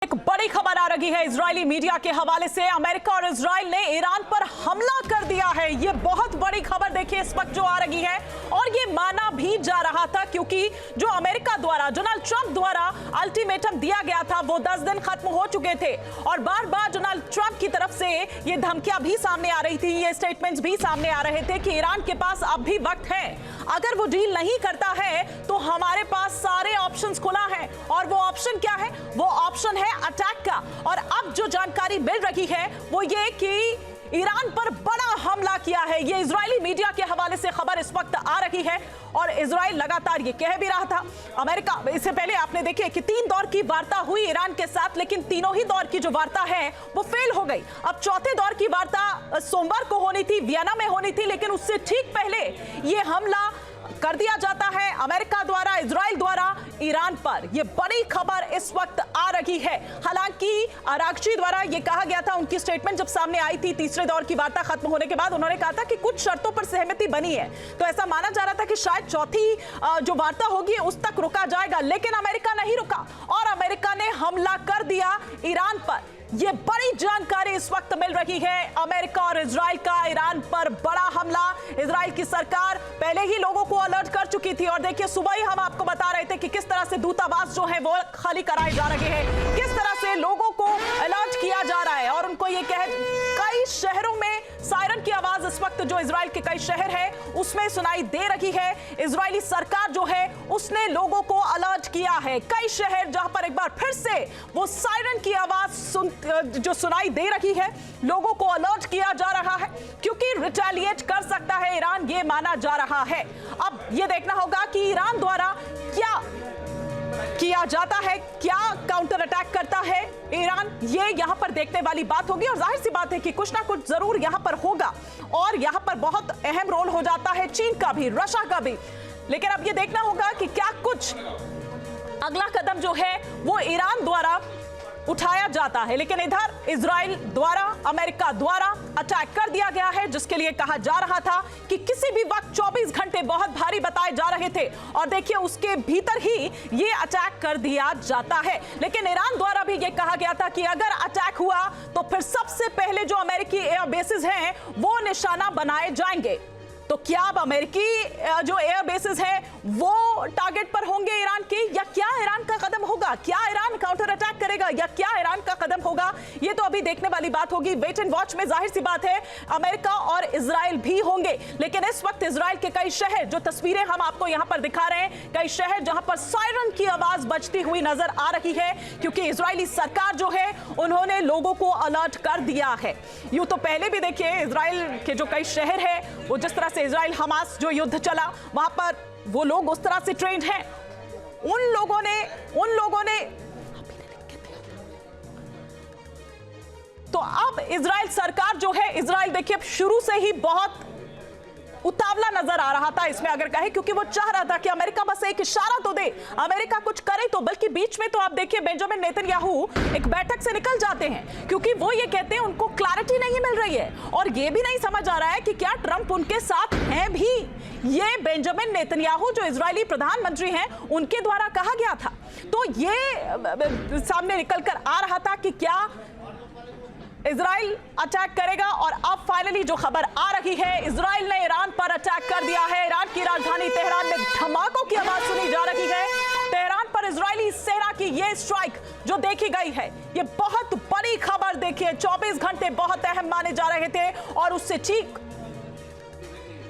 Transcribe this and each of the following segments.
एक बड़ी खबर आ रही है इजरायली मीडिया के हवाले से। अमेरिका और इजराइल ने ईरान पर हमला कर दिया है। ये बहुत बड़ी खबर देखिए इस वक्त जो आ रही है, और ये माना भी जा रहा था क्योंकि जो अमेरिका द्वारा डोनाल्ड ट्रंप द्वारा अल्टीमेटम दिया गया था वो 10 दिन खत्म हो चुके थे, और बार बार डोनाल्ड ट्रंप की तरफ से ये धमकियां भी सामने आ रही थी, ये स्टेटमेंट्स भी सामने आ रहे थे कि ईरान के पास अब भी वक्त है, अगर वो डील नहीं करता है तो हमारे पास सारे ऑप्शंस खुला है। और वो ऑप्शन क्या है? वो ऑप्शन है अटैक का। और अब जो जानकारी मिल रही है वो ये कि ईरान पर बड़ा हमला किया है। ये इजरायली मीडिया के हवाले से खबर इस वक्त आ रही है, और इजराइल लगातार ये कह भी रहा था। अमेरिका, इससे पहले आपने देखिए कि 3 दौर की वार्ता हुई ईरान के साथ, लेकिन तीनों ही दौर की जो वार्ता है वो फेल हो गई। अब चौथे दौर की वार्ता सोमवार को होनी थी, वियना में होनी थी, लेकिन उससे ठीक पहले ये हमला कर दिया जाता है अमेरिका द्वारा, इजराइल द्वारा ईरान पर। यह बड़ी खबर इस वक्त आ रही है। हालांकि अरागची द्वारा यह कहा गया था, उनकी स्टेटमेंट जब सामने आई थी तीसरे दौर की वार्ता खत्म होने के बाद, उन्होंने कहा था कि कुछ शर्तों पर सहमति बनी है, तो ऐसा माना जा रहा था कि शायद चौथी जो वार्ता होगी उस तक रुका जाएगा, लेकिन अमेरिका नहीं रुका और अमेरिका ने हमला कर दिया ईरान पर। ये बड़ी जानकारी इस वक्त मिल रही है अमेरिका और इजराइल का ईरान पर बड़ा हमला। इजराइल की सरकार पहले ही लोगों को अलर्ट कर चुकी थी, और देखिए सुबह ही हम आपको बता रहे थे कि किस तरह से दूतावास जो है वो खाली कराए जा रहे हैं, किस तरह से लोगों को अलर्ट किया जा रहा है, और उनको ये कई शहरों में सायरन की आवाज इस वक्त जो इजराइल के कई शहर है उसमें सुनाई दे रही है। इजरायली सरकार जो है उसने लोगों को अलर्ट किया है। कई शहर जहां पर एक बार फिर से वो सायरन की आवाज जो सुनाई दे रही है, लोगों को अलर्ट किया जा रहा है क्योंकि रिटेलिएट कर सकता है ईरान, ये माना जा रहा है। अब ये देखना होगा कि ईरान द्वारा क्या किया जाता है, क्या काउंटर अटैक करता है ईरान, ये यहां पर देखने वाली बात होगी। और जाहिर सी बात है कि कुछ ना कुछ जरूर यहां पर होगा, और यहां पर बहुत अहम रोल हो जाता है चीन का भी, रशिया का भी। लेकिन अब ये देखना होगा कि क्या कुछ अगला कदम जो है वो ईरान द्वारा उठाया जाता है। लेकिन इधर इजराइल द्वारा, अमेरिका द्वारा अटैक कर दिया गया है, जिसके लिए कहा जा रहा था कि किसी भी वक्त 24 घंटे बहुत भारी बताए जा रहे थे, और देखिए उसके भीतर ही ये अटैक कर दिया जाता है। लेकिन ईरान द्वारा भी ये कहा गया था कि अगर अटैक हुआ तो फिर सबसे पहले जो अमेरिकी एयर बेसेस हैं वो निशाना बनाए जाएंगे। तो क्या अब अमेरिकी जो एयर बेसेस हैं वो टारगेट पर होंगे ईरान के, या क्या ईरान का कदम होगा? क्या ईरान काउंटर अटैक करेगा, या क्या ईरान का कदम होगा? ये तो अभी देखने वाली बात होगी। वेट एंड वॉच में जाहिर सी बात है अमेरिका और इजराइल भी होंगे। लेकिन इस वक्त इजराइल के कई शहर, जो तस्वीरें हम आपको यहां पर दिखा रहे हैं, कई शहर जहां पर सायरन की आवाज बजती हुई नजर आ रही है, क्योंकि इजरायली सरकार जो है उन्होंने लोगों को अलर्ट कर दिया है। यूं तो पहले भी देखिए इजराइल के जो कई शहर है, वो जिस तरह से इजराइल हमास जो युद्ध चला वहां पर वो लोग उस तरह से ट्रेंड हैं, उन लोगों ने तो अब इजराइल सरकार जो है, इजराइल देखिए शुरू से ही बहुत उतावला नजर आ रहा था इसमें, अगर कहे, क्योंकि वो चाह रहा था कि अमेरिका बस एक इशारा तो दे, अमेरिका कुछ करे तो। बल्कि बीच में तो आप देखिए बेंजामिन नेतन्याहू एक बैठक से निकल जाते हैं, क्योंकि वो ये कहते हैं उनको क्लैरिटी नहीं मिल रही है, और ये भी नहीं समझ आ रहा है कि क्या ट्रंप उनके साथ हैं भी। ये बेंजामिन नेतन्याहू जो इजरायली प्रधानमंत्री हैं उनके द्वारा कहा गया था, तो ये सामने निकल कर आ रहा था कि क्या इजराइल अटैक करेगा। और अब फाइनली जो खबर आ रही है, इजराइल ने ईरान पर अटैक कर दिया है। ईरान की राजधानी तेहरान में धमाकों की आवाज सुनी जा रही है। तेहरान पर इजरायली सेना की ये स्ट्राइक जो देखी गई है, ये बहुत बड़ी खबर। देखिए 24 घंटे बहुत अहम माने जा रहे थे, और उससे ठीक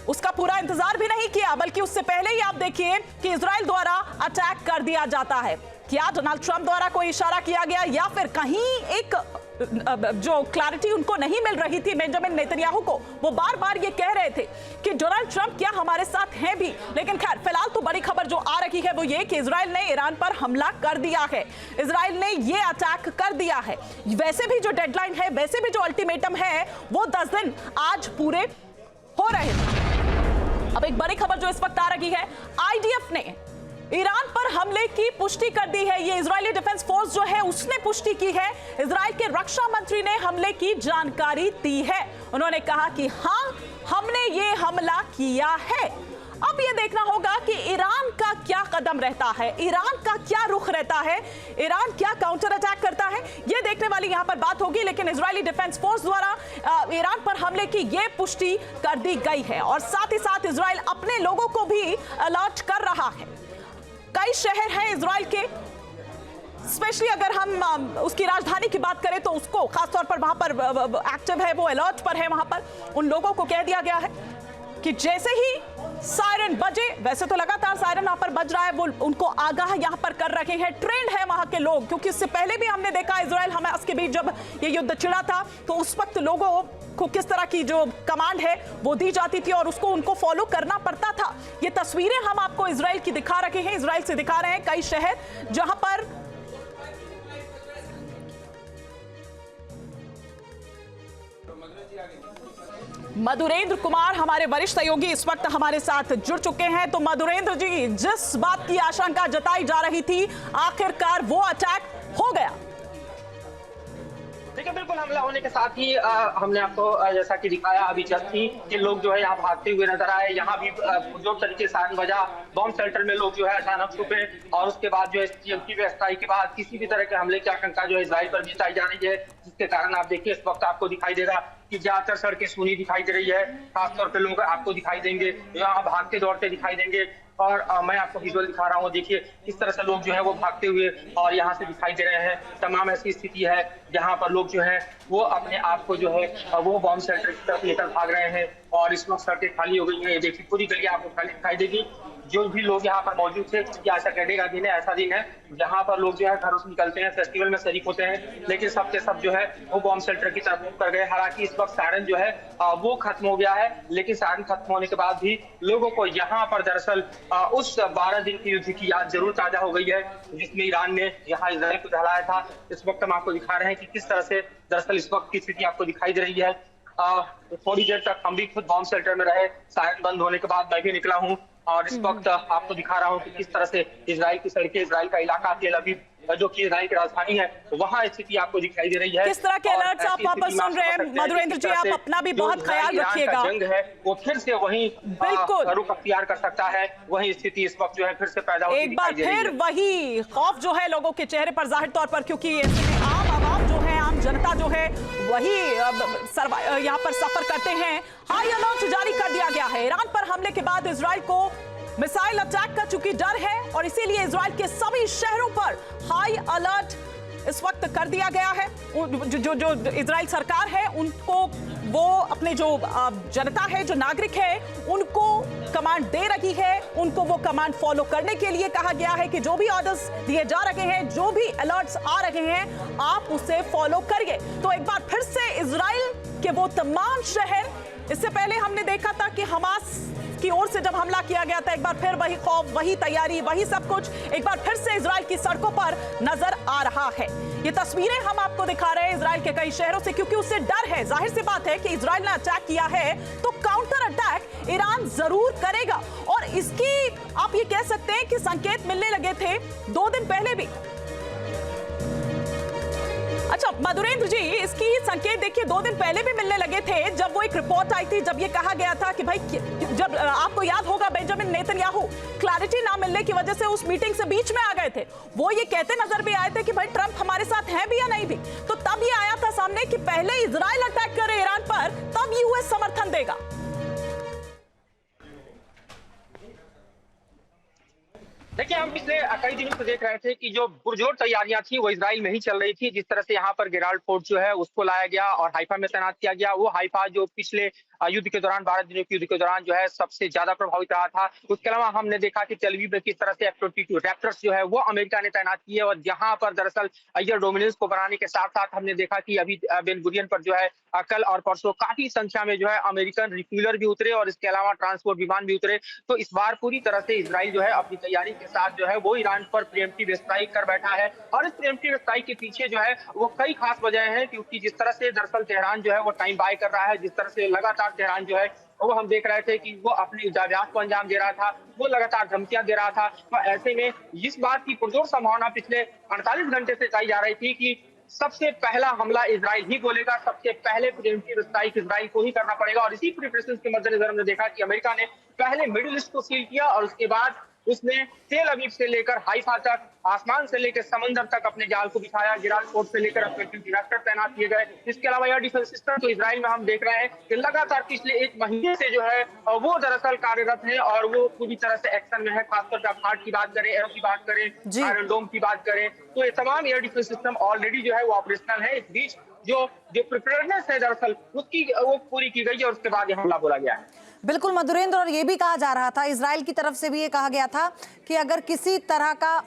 उसका पूरा इंतजार भी नहीं किया, बल्कि उससे पहले ही आप देखिए कि इजराइल द्वारा अटैक कर दिया जाता है। क्या डोनाल्ड ट्रंप द्वारा कोई इशारा किया गया, या फिर कहीं एक जो क्लैरिटी उनको नहीं मिल रही थी बेंजामिन नेतन्याहू को, वो बार बार ये कह रहे थे कि डोनाल्ड ट्रंप क्या हमारे साथ हैं भी। लेकिन खैर फिलहाल तो बड़ी खबर जो आ रही है वो ये कि इजराइल ने ईरान पर हमला कर दिया है, इजराइल ने ये अटैक कर दिया है। वैसे भी जो डेडलाइन है, वैसे भी जो अल्टीमेटम है, वो 10 दिन आज पूरे हो रहे थे। अब एक बड़ी खबर जो इस वक्त आ रही है, आईडीएफ ने ईरान पर हमले की पुष्टि कर दी है। ये इजरायली डिफेंस फोर्स जो है उसने पुष्टि की है। इजराइल के रक्षा मंत्री ने हमले की जानकारी दी है। उन्होंने कहा कि हां, हमने ये हमला किया है। अब ये देखना होगा कि ईरान का क्या कदम रहता है, ईरान का क्या रुख रहता है, ईरान क्या काउंटर अटैक करता है, ये देखने वाली यहां पर बात होगी। लेकिन इजरायली डिफेंस फोर्स द्वारा ईरान पर हमले की ये पुष्टि कर दी गई है और साथ ही साथ इजराइल अपने लोगों को भी अलर्ट कर रहा है। कई शहर हैं इजराइल के, स्पेशली अगर हम उसकी राजधानी की बात करें तो उसको खासतौर पर वहां पर एक्टिव है, वो अलर्ट पर है। वहां पर उन लोगों को कह दिया गया है कि जैसे ही सायरन बजे, वैसे तो लगातार सायरन वहां पर बज रहा है, वो उनको आगाह यहां पर कर रखे हैं, ट्रेंड है वहां के लोग, क्योंकि इससे पहले भी हमने देखा इजराइल हमास के बीच जब ये युद्ध छिड़ा था तो उस वक्त लोगों को किस तरह की जो कमांड है वो दी जाती थी और उसको उनको फॉलो करना पड़ता था। ये तस्वीरें हम आपको इजराइल की दिखा रखे हैं, इजराइल से दिखा रहे हैं कई शहर जहां पर मधुरेंद्र कुमार हमारे वरिष्ठ सहयोगी इस वक्त हमारे साथ जुड़ चुके हैं। तो मधुरेंद्र जी, जिस बात की आशंका जताई जा रही थी आखिरकार वो अटैक हो गया। देखिए, बिल्कुल हमला होने के साथ ही हमने आपको जैसा कि दिखाया अभी जस्ट ही कि लोग जो है यहाँ भागते हुए नजर आए। यहाँ भी जो तरीके से सायरन बजा, बॉम्ब शेल्टर में लोग जो है अचानक छुपे और उसके बाद जो है टीएमसी व्यवस्था के बाद किसी भी तरह के हमले की आशंका जो है इजराइल पर जताई जा रही है, जिसके कारण आप देखिए इस वक्त आपको दिखाई देगा कि ज्यादातर सड़कें सूनी दिखाई दे रही है। खासतौर पर लोग आपको दिखाई देंगे यहाँ भागते दौड़ते दिखाई देंगे और मैं आपको विजुअल दिखा रहा हूँ। देखिए किस तरह से लोग जो है वो भागते हुए और यहाँ से दिखाई दे रहे हैं। तमाम ऐसी स्थिति है जहाँ पर लोग जो है वो अपने आप को जो है वो बॉम्ब शेल्टर की तरफ लेकर भाग रहे हैं और इस वक्त सड़कें खाली हो गई हैं। ये देखिए पूरी गली आपको खाली दिखाई देगी। जो भी लोग यहाँ पर मौजूद थे, आज सैटरडे का दिन है, ऐसा दिन है जहाँ पर लोग जो है घरों से निकलते हैं, फेस्टिवल में शरीक होते हैं, लेकिन सब के सब जो है वो बॉम्ब शेल्टर की तरफ कर गए। हालांकि इस वक्त सायरन जो है वो खत्म हो गया है, लेकिन सायरन खत्म होने के बाद भी लोगों को यहाँ पर दरअसल उस 12 दिन की युद्ध की याद जरूर ताजा हो गई है जिसमें ईरान ने यहाँ इजराइल को ढलाया था। इस वक्त हम आपको दिखा रहे हैं कि किस तरह से दरअसल इस वक्त की स्थिति आपको दिखाई दे रही है। थोड़ी देर तक हम भी खुद बॉम्ब शेल्टर में रहे, सायरन बंद होने के बाद मैं भी निकला हूँ और इस वक्त आपको दिखा रहा हूँ कि किस तरह से इजराइल की सड़कें, इजराइल का इलाका तेल अवीव जो कि इजराइल की राजधानी है, वहां स्थिति आपको दिखाई दे रही है। किस तरह के अलर्ट्स आप वापस सुन रहे हैं मधुरेंद्र जी, आप अपना भी बहुत ख्याल रखिएगा। जंग है वो फिर से वही बिल्कुल रुख अख्तियार कर सकता है, वही स्थिति इस वक्त जो है फिर से पैदा होती एक बार फिर वही खौफ जो है लोगों के चेहरे पर जाहिर तौर पर, क्योंकि आम आवाम जो है, आम जनता जो है वही यहाँ पर सफर करते हैं। हाई अलर्ट जारी कर दिया गया है। ईरान पर हमले के बाद इजराइल को मिसाइल अटैक का चूंकि डर है और इसीलिए इजराइल के सभी शहरों पर हाई अलर्ट इस वक्त कर दिया गया है। जो इजराइल सरकार है उनको वो अपने जो जनता है, जो नागरिक है, उनको कमांड दे रही है, उनको वो कमांड फॉलो करने के लिए कहा गया है कि जो भी ऑर्डर्स दिए जा रहे हैं, जो भी अलर्ट्स आ रहे हैं, आप उसे फॉलो करिए। तो एक बार फिर से इजराइल के वो तमाम शहर, इससे पहले हमने देखा था कि हमास की ओर से जब हमला किया गया था, एक बार फिर वही खौफ, वही तैयारी, वही सब कुछ एक बार फिर से इजराइल की सड़कों पर नजर आ रहा है। ये तस्वीरें हम आपको दिखा रहे हैं इजराइल के कई शहरों से, क्योंकि उससे डर है। जाहिर सी बात है कि इजराइल ने अटैक किया है तो काउंटर अटैक ईरान जरूर करेगा और इसकी आप ये कह सकते हैं कि संकेत मिलने लगे थे 2 दिन पहले भी। अच्छा मधुरेंद्र जी, इसकी संकेत देखिए 2 दिन पहले भी मिलने लगे थे जब वो एक रिपोर्ट आई थी, जब ये कहा गया था कि भाई, जब आपको याद होगा बेंजामिन नेतन्याहू क्लैरिटी ना मिलने की वजह से उस मीटिंग से बीच में आ गए थे। वो ये कहते नजर भी आए थे कि भाई ट्रंप हमारे साथ है भी या नहीं भी। तो तब ये आया था सामने कि पहले इजराइल अटैक करे ईरान पर, तब यूएस समर्थन देगा। देखिए, हम पिछले कई दिनों से देख रहे थे कि जो पुरजोर तैयारियां थी वो इजराइल में ही चल रही थी। जिस तरह से यहाँ पर गेराल्ड फोर्ट जो है उसको लाया गया और हाइफा में तैनात किया गया। वो हाइफा जो पिछले युद्ध के दौरान, 12 दिनों के युद्ध के दौरान जो है सबसे ज्यादा प्रभावित रहा था। उसके अलावा हमने देखा कि तेल अवीव में किस तरह से F-22 रैप्टर्स जो है वो अमेरिका ने तैनात किए और जहां पर दरअसल एयर डोमिनेंस को बनाने के साथ साथ हमने देखा कि अभी बेन गुरियन पर जो है कल और परसों काफी संख्या में जो है अमेरिकन रिफ्यूलर भी उतरे और इसके अलावा ट्रांसपोर्ट विमान भी उतरे। तो इस बार पूरी तरह से इजराइल जो है अपनी तैयारी के साथ जो है वो ईरान पर प्रीएम्प्टिव स्ट्राइक कर बैठा है और इस प्रीएम्प्टिव स्ट्राइक के पीछे जो है वो कई खास वजह हैं, क्योंकि जिस तरह से दरअसल तेहरान जो है वो टाइम बाय कर रहा है, जिस तरह से लगातार तेहरान जो है वो हम देख रहे थे कि वो अपने युद्धाभ्यास को अंजाम दे रहा था, वो लगातार धमकियां दे रहा था। तो ऐसे में इस बात की पुरजोर संभावना पिछले 48 घंटे से बताई जा रही थी कि सबसे पहला हमला इजराइल ही बोलेगा, सबसे पहले प्रिवेंटिव स्ट्राइक इजराइल को ही करना पड़ेगा। और इसी प्रिपरेशन के मद्देनजर हमने देखा कि अमेरिका ने पहले मिडिल ईस्ट को सील किया और उसके बाद उसने तेल अवीव से लेकर हाइफा तक, आसमान से लेकर समंदर तक अपने जाल को बिछाया। गिलान पोर्ट से लेकर ऑपरेटिव डिरेक्टर तैनात किए गए। इसके अलावा एयर डिफेंस सिस्टम तो इजराइल में हम देख रहे हैं कि लगातार पिछले 1 महीने से जो है वो दरअसल कार्यरत है और वो पूरी तरह से एक्शन में है। खासतौर पर हार्ट की बात करें, एरो की बात करें, आयरन डोम की बात करें, तो ये तमाम एयर डिफेंस सिस्टम ऑलरेडी जो है वो ऑपरेशनल है। इस बीच जो प्रिपेयरनेस है दरअसल उसकी वो पूरी की गई है और उसके बाद ये हमला बोला गया है। बिल्कुल मधुरेंद्र, और ये भी कहा जा रहा था, इजराइल की तरफ से भी ये कहा गया था कि अगर किसी तरह का